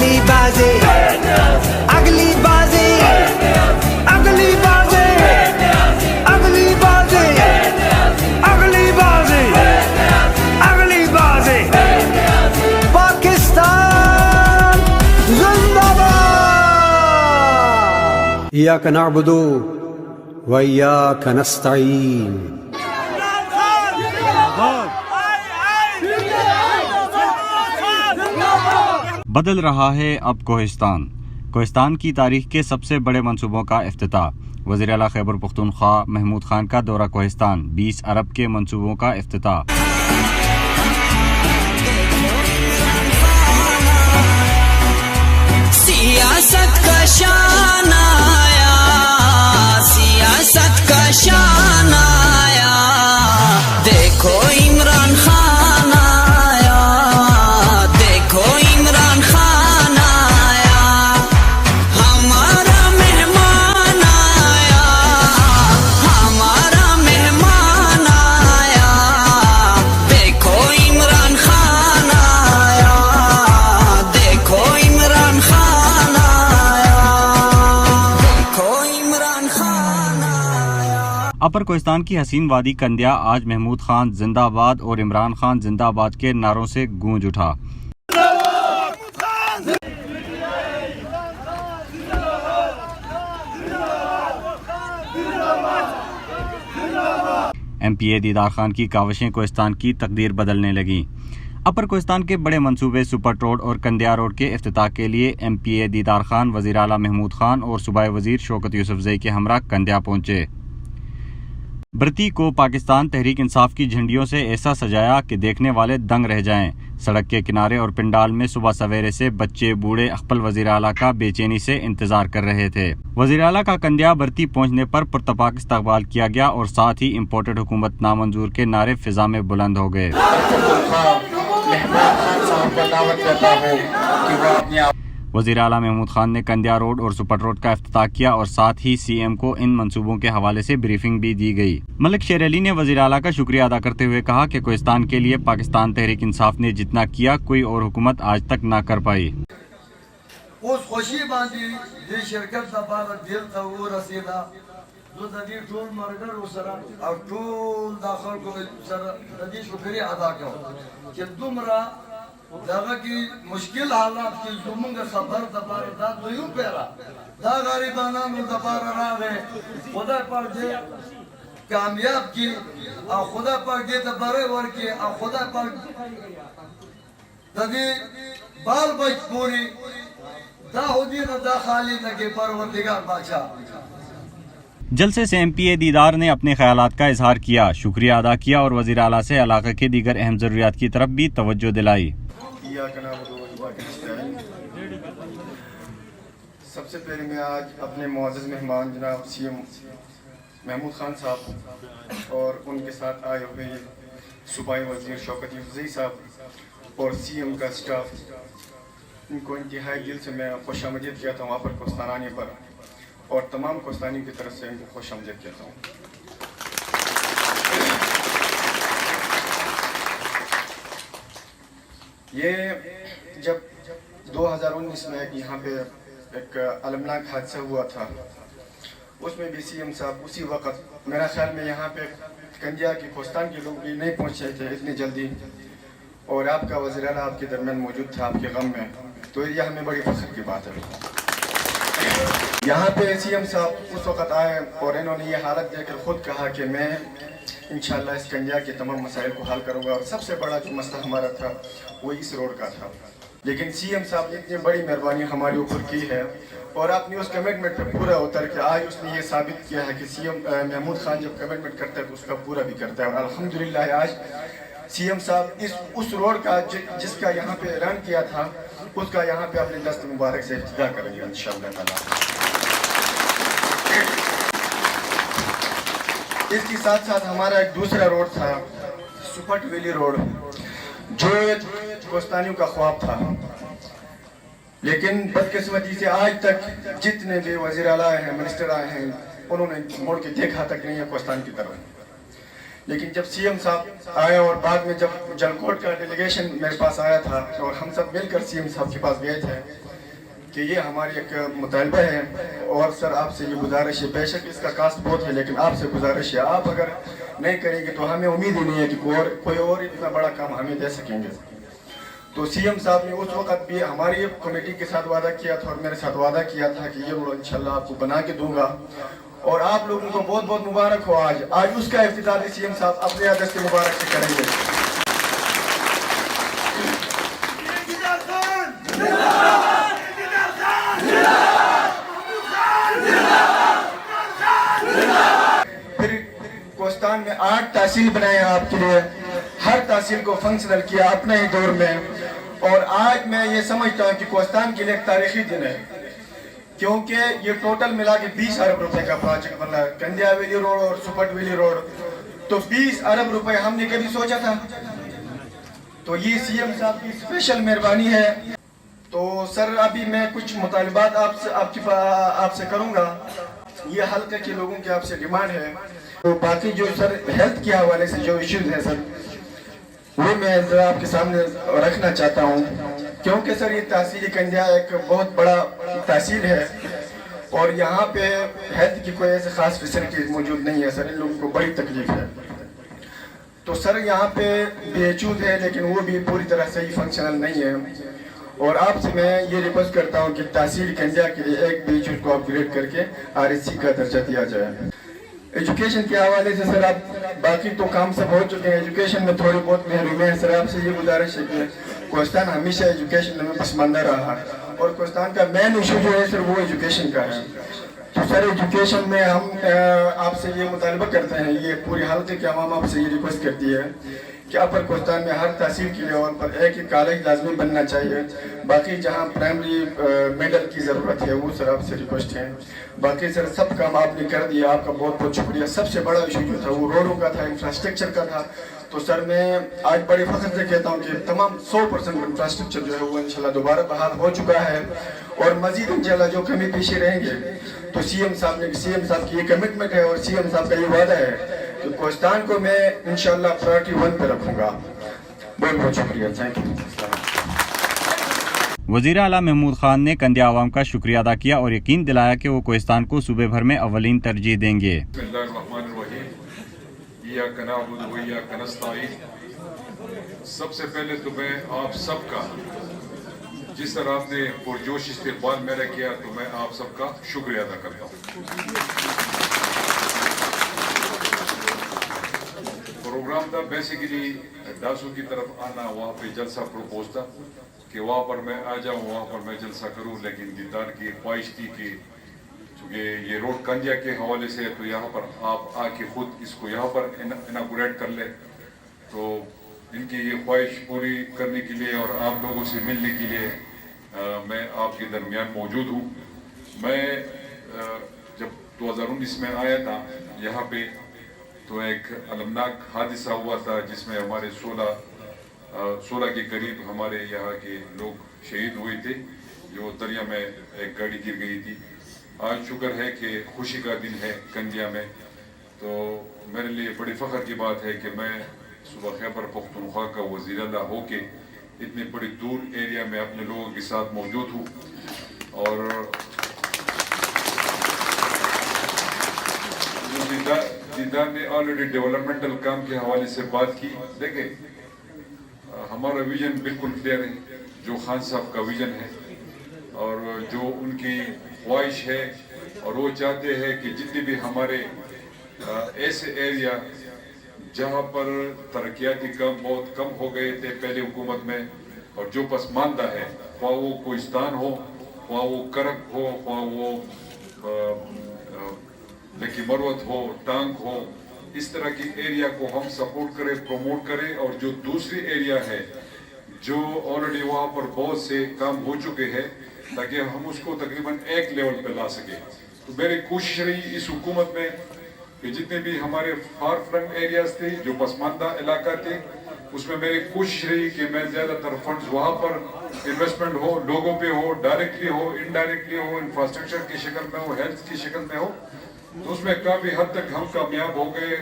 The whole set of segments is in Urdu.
اگلی بازی اگلی بازی اگلی بازی اگلی بازی اگلی بازی اگلی بازی پاکستان زندہ باد. ایاک نعبد و ایاک نستعین. بدل رہا ہے اب کوہستان کی تاریخ کے سب سے بڑے منصوبوں کا افتتاح. وزیر اعلیٰ خیبر پختونخوا محمود خان کا دورہ کوہستان. 20 ارب کے منصوبوں کا افتتاح. سیاست کا شان آیا, سیاست کا شان آیا, دیکھو عمران خان آیا, دیکھو عمران خان آیا, ہمارا مہمان آیا, ہمارا مہمان آیا, دیکھو عمران خان آیا, دیکھو عمران خان آیا, دیکھو عمران خان آیا. اپر کوہستان کی حسین وادی کندیا آج محمود خان زندہ آباد اور عمران خان زندہ آباد کے نعروں سے گونج اٹھا. ایم پی اے دیدار خان کی کاوشیں کوہستان کی تقدیر بدلنے لگیں. اپر کوہستان کے بڑے منصوبے سپر روڈ اور کندیا روڈ کے افتتاح کے لیے ایم پی اے دیدار خان, وزیر اعلیٰ محمود خان اور صوبائی وزیر شوکت یوسفزئی کے ہمراہ کندیا پہنچے. برتی کو پاکستان تحریک انصاف کی جھنڈیوں سے ایسا سجایا کہ دیکھنے والے دنگ رہ جائیں. سڑک کے کنارے اور پنڈال میں صبح سویرے سے بچے بوڑھے اقبل وزیر اعلیٰ کا بے چینی سے انتظار کر رہے تھے. وزیر اعلیٰ کا کندیا برتی پہنچنے پر پرتپاک استقبال کیا گیا اور ساتھ ہی امپورٹڈ حکومت نامنظور کے نعرے فضا میں بلند ہو گئے. وزیر اعلیٰ محمود خان نے کندیا روڈ اور سپر روڈ کا افتتاح کیا اور ساتھ ہی سی ایم کو ان منصوبوں کے حوالے سے بریفنگ بھی دی گئی. ملک شیر علی نے وزیر اعلیٰ کا شکریہ ادا کرتے ہوئے کہا کہ کوہستان کے لیے پاکستان تحریک انصاف نے جتنا کیا کوئی اور حکومت آج تک نہ کر پائی. اس خوشی باندې د شرکت لپاره دل ته ورسېده. زه د دې ټول ملګرو سره او ټول د خلکو سره د دې شکریه ادا کوم چې دومره دغه کې مشکل حالات کې زموږ خبر دپاره دا دویم پیره دا غریبانانو دپاره راغی. خدای پاک دې کامیاب کړي او خدای پاک دې ته بری ورکړي او خدای پاک د دې بال بچ پورې جلسے سے ایم پی اے دیدار نے اپنے خیالات کا اظہار کیا, شکریہ ادا کیا اور وزیر اعلیٰ سے علاقے کے دیگر اہم ضروریات کی طرف بھی توجہ دلائی. سب سے پہلے میں آج اپنے معزز مہمان جناب سی ایم محمود خان صاحب اور ان کے ساتھ آئے ہوئے صوبائی وزیر شوکت یوسفزئی صاحب اور سی ایم کا اسٹاف, ان کو انتہائی دل سے میں خوش آمدید کہتا ہوں وہاں پر کوہستان آنے پر, اور تمام کوہستانیوں کی طرف سے ان کو خوش آمدید کہتا ہوں. یہ جب 2019 میں یہاں پہ ایک المناک حادثہ ہوا تھا, اس میں بھی سی ایم صاحب اسی وقت میرا خیال میں یہاں پہ کندیا کی کوہستان کے لوگ بھی نہیں پہنچے تھے اتنی جلدی, اور آپ کا وزیر اعلیٰ آپ کے درمیان موجود تھا آپ کے غم میں, تو یہ ہمیں بڑی فخر کی بات ہے. یہاں پہ سی ایم صاحب اس وقت آئے اور انہوں نے یہ حالت دیکھ کر خود کہا کہ میں انشاءاللہ اس کندیا کے تمام مسائل کو حل کروں گا, اور سب سے بڑا جو مسئلہ ہمارا تھا وہ اس روڈ کا تھا. لیکن سی ایم صاحب نے اتنی بڑی مہربانی ہمارے اوپر کی ہے اور آپ نے اس کمٹمنٹ پہ پورا اتر کے آج اس نے یہ ثابت کیا ہے کہ سی ایم محمود خان جب کمٹمنٹ کرتا ہے تو اس کا پورا بھی کرتا ہے. اور الحمدللہ آج سی ایم صاحب اس روڈ کا جس کا یہاں پہ اعلان کیا تھا اس کا یہاں پہ اپنے دست مبارک سے افتتاح کریں گے انشاءاللہ تعالی. اس کے ساتھ ساتھ ہمارا ایک دوسرا روڈ تھا سپٹ ویلی روڈ, جو کوہستانیوں کا خواب تھا, لیکن بدقسمتی سے آج تک جتنے بھی وزیر اعلیٰ ہیں, منسٹر آئے ہیں, انہوں نے موڑ کے دیکھا تک نہیں ہے کوہستان کی طرف. لیکن جب سی ایم صاحب آئے اور بعد میں جب جلکوٹ کا ڈیلیگیشن میرے پاس آیا تھا اور ہم سب مل کر سی ایم صاحب کے پاس گئے تھے کہ یہ ہماری ایک مطالبہ ہے اور سر آپ سے یہ گزارش ہے، بے شک اس کا کاسٹ بہت ہے لیکن آپ سے گزارش ہے، آپ اگر نہیں کریں گے تو ہمیں امید ہی نہیں ہے کہ کوئی اور اتنا بڑا کام ہمیں دے سکیں گے۔ تو سی ایم صاحب نے اس وقت بھی ہماری کمیٹی کے ساتھ وعدہ کیا تھا اور میرے ساتھ وعدہ کیا تھا کہ یہ روڈ انشاءاللہ آپ کو بنا کے دوں گا، اور آپ لوگوں کو بہت بہت مبارک ہو۔ آج اس کا افتتاح بھی سی ایم صاحب اپنے دست مبارک سے کریں گے۔ پھر کوہستان میں 8 تحصیل بنائے ہیں آپ کے لیے، ہر تحصیل کو فنکشنل کیا اپنے ہی دور میں، اور آج میں یہ سمجھتا ہوں کہ کوہستان کے لیے ایک تاریخی دن ہے، کیونکہ یہ ٹوٹل ملا کے 20 ارب روپے کا پروجیکٹ بن رہا ہے، کندیا ویلی روڈ اور سپٹ ویلی روڈ، تو 20 ارب روپے ہم نے کبھی سوچا تھا؟ تو یہ سی ایم صاحب کی اسپیشل مہربانی ہے۔ تو سر ابھی میں کچھ مطالبات آپ سے کروں گا، یہ حلقے کے لوگوں کی آپ سے ڈیمانڈ ہے، تو باقی جو سر ہیلتھ کے حوالے سے جو ایشوز ہیں سر وہ میں ذرا آپ کے سامنے رکھنا چاہتا ہوں، کیونکہ سر یہ تحصیل کندیا ایک بہت بڑا تحصیل ہے اور یہاں پہ ہیلتھ کی کوئی ایسے خاص فیسلٹیز موجود نہیں ہے سر، ان لوگوں کو بڑی تکلیف ہے۔ تو سر یہاں پہ بی ایچ اوز ہے لیکن وہ بھی پوری طرح صحیح فنکشنل نہیں ہے، اور آپ سے میں یہ ریکویسٹ کرتا ہوں کہ تحصیل کنڈیا کے لیے ایک بی ایچ او کو اپ گریڈ کر کے آر ایس سی کا درجہ دیا جائے۔ ایجوکیشن کے حوالے سے سر آپ باقی تو کام سب ہو چکے ہیں، ایجوکیشن میں تھوڑی بہت محرومی ہے سر، آپ سے یہ گزارش ہے کہ کوہستان ہمیشہ ایجوکیشن میں پسماندہ رہا اور کوہستان کا مین ایشو جو ہے سر وہ ایجوکیشن کا ہے۔ تو سر ایجوکیشن میں ہم آپ سے یہ مطالبہ کرتے ہیں، یہ پوری حلقے کے عوام آپ سے یہ ریکویسٹ کرتی ہے کہ اپر کوہستان میں ہر تحصیل کے لیول پر ایک ہی کالج لازمی بننا چاہیے، باقی جہاں پرائمری میڈل کی ضرورت ہے وہ سر آپ سے ریکویسٹ ہے۔ باقی سر سب کام آپ نے کر دیا، آپ کا بہت بہت شکریہ۔ سب سے بڑا ایشو جو تھا وہ روڈوں کا تھا، انفراسٹرکچر کا تھا، تو سر میں آج بڑے فخر سے کہتا ہوں کہ تمام 100% انفراسٹرکچر جو ہے وہ انشاءاللہ دوبارہ بحال ہو چکا ہے، اور مزید انشاءاللہ جو کمی پیشی رہیں گے تو سی ایم صاحب کی یہ کمٹمنٹ ہے اور سی ایم صاحب کا یہ وعدہ ہے کہ کوہستان کو میں انشاءاللہ پرائورٹی 1 پہ رکھوں گا۔ بہت بہت شکریہ، تھینک یو۔ وزیر اعلیٰ محمود خان نے کندیا عوام کا شکریہ ادا کیا اور یقین دلایا کہ وہ کوہستان کو صوبے بھر میں اولین ترجیح دیں گے۔ بسم اللہ الرحمن الرحیم، ایاک نعبد و ایاک نستعین۔ سب سے پہلے تو میں آپ سب کا، جس طرح آپ نے پرجوش استقبال میرا کیا، تو میں آپ سب کا شکریہ ادا کرتا ہوں۔ پروگرام تھا بیسیکلی ڈاسو کی طرف آنا، وہاں پہ جلسہ پروپوز تھا کہ وہاں پر میں آ جاؤں، وہاں پر میں جلسہ کروں، لیکن دیدار کی خواہش تھی کہ چونکہ یہ روڈ کنڈیا کے حوالے سے تو یہاں پر آپ آ کے خود اس کو یہاں پر اناگوریٹ کر لیں، تو ان کی یہ خواہش پوری کرنے کے لیے اور آپ لوگوں سے ملنے کے لیے میں آپ کے درمیان موجود ہوں۔ میں جب 2019 میں آیا تھا یہاں پہ تو ایک المناک حادثہ ہوا تھا جس میں ہمارے 16 کے قریب ہمارے یہاں کے لوگ شہید ہوئے تھے، جو دریا میں ایک گاڑی گر گئی تھی۔ آج شکر ہے کہ خوشی کا دن ہے کنڈیا میں، تو میرے لیے بڑی فخر کی بات ہے کہ میں صوبہ خیبر پختونخوا کا وزیر اعلیٰ ہو کے اتنے بڑی دور ایریا میں اپنے لوگوں کے ساتھ موجود ہوں۔ اور دیدار نے آلریڈی ڈیولپمنٹل کام کے حوالے سے بات کی۔ دیکھیں ہمارا ویژن بالکل کلیئر ہے، جو خان صاحب کا ویژن ہے اور جو ان کی خواہش ہے، اور وہ چاہتے ہیں کہ جتنے بھی ہمارے ایسے ایریا جہاں پر ترقیاتی کام بہت کم ہو گئے تھے پہلے حکومت میں، اور جو پسماندہ ہے، خواہ وہ کوہستان ہو، خواہ وہ کرک ہو، خواہ وہ لکی مروت ہو، ٹانک ہو، اس طرح کی ایریا کو ہم سپورٹ کریں، پروموٹ کریں، اور جو دوسری ایریا ہے جو آلریڈی وہاں پر بہت سے کام ہو چکے ہیں تاکہ ہم اس کو تقریباً ایک لیول پہ لا سکیں۔ تو میری کوشش رہی اس حکومت میں کہ جتنے بھی ہمارے فار فرنٹ ایریاز تھے، جو پسماندہ علاقہ تھے، اس میں میری کوشش رہی کہ میں زیادہ تر فنڈز وہاں پر انویسٹمنٹ ہو، لوگوں پہ ہو، ڈائریکٹلی ہو، انڈائریکٹلی ہو، انفراسٹرکچر کی شکل میں ہو، ہیلتھ کی شکل میں ہو، تو اس میں کافی حد تک ہم کامیاب ہو گئے.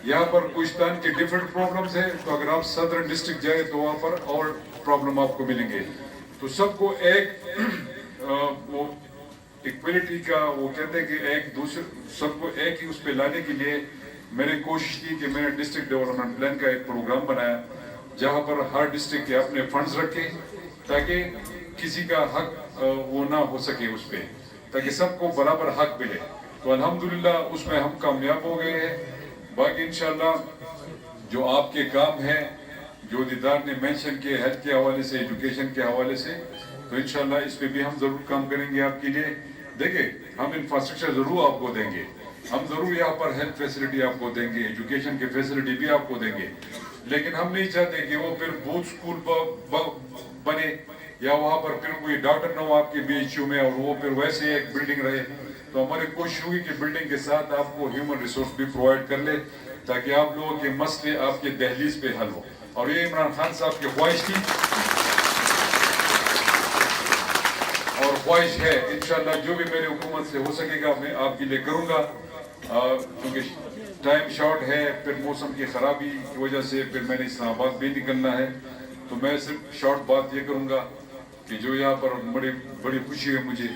یہاں پر کوہستان کے ڈیفرنٹ پرابلمز ہیں, تو اگر آپ صدرن ڈسٹرکٹ جائیں تو وہاں پر اور پرابلم آپ کو ملیں گے. تو سب کو ایک وہ ایکویلٹی کا وہ کہتے ہیں کہ ایک دوسرے سب کو ایک ہی اس پہ لانے کے لیے میں نے کوشش کی کہ میں نے ڈسٹرکٹ ڈیولپمنٹ پلان کا ایک پروگرام بنایا جہاں پر ہر ڈسٹرکٹ کے اپنے فنڈز رکھے تاکہ کسی کا حق وہ نہ ہو سکے اس پہ, تاکہ سب کو برابر حق ملے. تو الحمدللہ اس میں ہم کامیاب ہو گئے ہیں. باقی انشاءاللہ جو آپ کے کام ہیں جو دیدار نے مینشن کیے ہیلتھ کے حوالے سے, ایجوکیشن کے حوالے سے, تو انشاءاللہ اس پہ بھی ہم ضرور کام کریں گے آپ کے لیے. دیکھیں ہم انفراسٹرکچر ضرور آپ کو دیں گے, ہم ضرور یہاں پر ہیلتھ فیسلٹی آپ کو دیں گے, ایجوکیشن کی فیسلٹی بھی آپ کو دیں گے, لیکن ہم نہیں چاہتے کہ وہ پھر بوتھ اسکول بنے یا وہاں پر پھر کوئی ڈاکٹر نہ ہو آپ کے BHU میں اور وہ پھر ویسے ایک بلڈنگ رہے. تو ہماری کوشش ہوئی کہ بلڈنگ کے ساتھ آپ کو ہیومن ریسورس بھی پرووائڈ کر لے تاکہ آپ لوگوں کے مسئلے آپ کے دہلیز پہ حل ہو. اور یہ عمران خان صاحب کی خواہش تھی اور خواہش ہے. انشاءاللہ جو بھی میری حکومت سے ہو سکے گا میں آپ کے لیے کروں گا, کیونکہ ٹائم شارٹ ہے, پھر موسم کی خرابی کی وجہ سے پھر میں نے اسلام آباد بھی نکلنا ہے. تو میں صرف شارٹ بات یہ کروں گا کہ جو یہاں پر بڑی خوشی ہے مجھے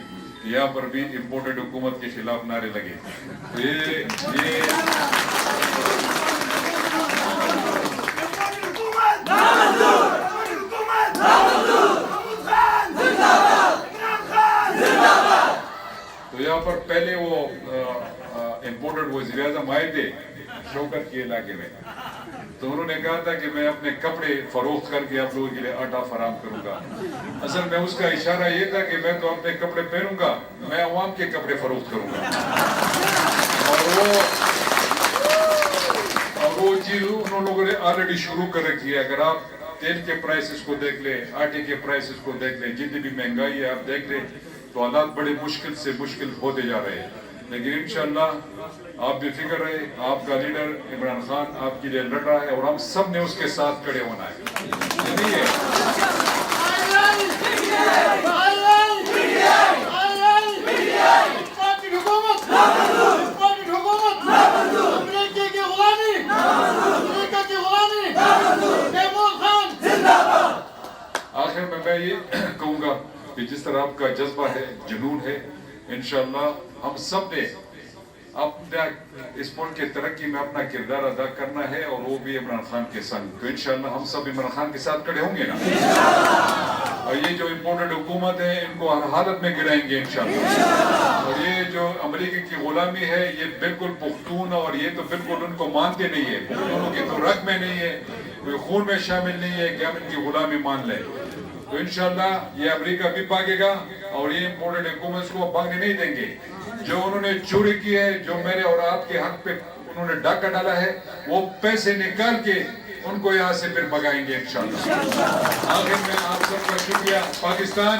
یہاں پر بھی امپورٹڈ حکومت کے خلاف نعرے لگے. تو یہاں پر پہلے وہ امپورٹڈ وزیر اعظم آئے تھے شوکت کے علاقے میں, تو انہوں نے کہا تھا کہ میں اپنے کپڑے فروخت کر کے آپ لوگوں کے لیے آٹا فراہم کروں گا. اصل میں اس کا اشارہ یہ تھا کہ میں تو اپنے کپڑے پہنوں گا, میں عوام کے کپڑے فروخت کروں گا. اور وہ چیز انہوں لوگوں نے آلریڈی شروع کر رکھی ہے. اگر آپ تیل کے پرائسز کو دیکھ لیں, آٹے کے پرائسز کو دیکھ لیں, جتنی بھی مہنگائی ہے آپ دیکھ لیں, تو حالات بڑے مشکل سے مشکل ہوتے جا رہے ہیں. لیکن انشاءاللہ آپ بے فکر رہے, آپ کا لیڈر عمران خان آپ کے لیے لڑ رہا ہے اور ہم سب نے اس کے ساتھ کھڑے ہونا ہے. آخر میں یہ کہوں گا کہ جس طرح آپ کا جذبہ ہے, جنون ہے, انشاءاللہ ہم سب نے اپنا اس ملک کے ترقی میں اپنا کردار ادا کرنا ہے اور وہ بھی عمران خان کے سنگ. تو انشاءاللہ ہم سب عمران خان کے ساتھ کھڑے ہوں گے نا, اور یہ جو امپورٹڈ حکومت ہے ان کو ہر حالت میں گرائیں گے انشاءاللہ. اور یہ جو امریکہ کی غلامی ہے یہ بالکل پختون اور یہ تو بالکل ان کو مانتے نہیں ہے, پختونوں کے تو رگ میں نہیں ہے, کوئی خون میں شامل نہیں ہے کہ ہم ان کی غلامی مان لیں. تو انشاءاللہ یہ امریکہ بھی بھاگے گا اور یہ امپورٹڈ حکومت کو بھاگنے نہیں دیں گے. جو انہوں نے چوری کی ہے, جو میرے اور آپ کے حق پہ انہوں نے ڈاکہ ڈالا ہے, وہ پیسے نکال کے ان کو یہاں سے پھر بھگائیں گے انشاءاللہ. آخر میں آپ سب کا شکریہ. پاکستان